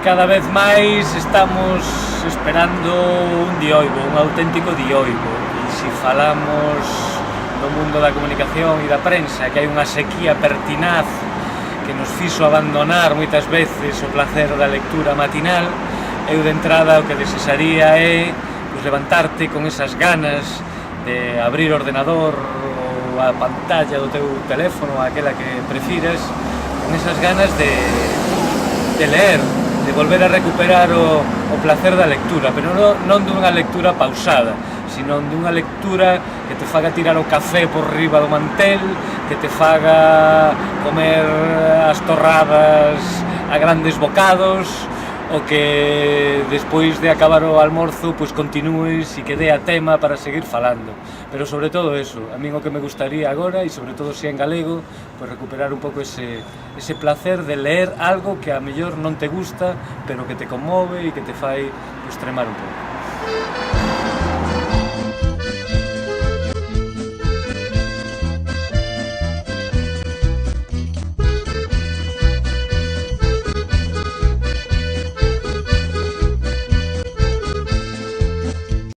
cada vez máis estamos esperando un dioibo, un auténtico dioibo. E se falamos do mundo da comunicación e da prensa, que hai unha sequía pertinaz que nos fixo abandonar moitas veces o placer da lectura matinal, eu de entrada o que desexaría é levantarte con esas ganas de abrir o ordenador ou a pantalla do teu teléfono, aquela que prefiras, con esas ganas de leer, de volver a recuperar o placer da lectura, pero non dunha lectura pausada, sino dunha lectura que te faga tirar o café por riba do mantel, que te faga comer as torradas a grandes bocados, o que despois de acabar o almorzo pois continúes e que dé a tema para seguir falando. Pero sobre todo eso, a min o que me gustaría agora, e sobre todo se en galego, pois recuperar un pouco ese placer de ler algo que a mellor non te gusta, pero que te conmove e que te fai pois tremar un pouco.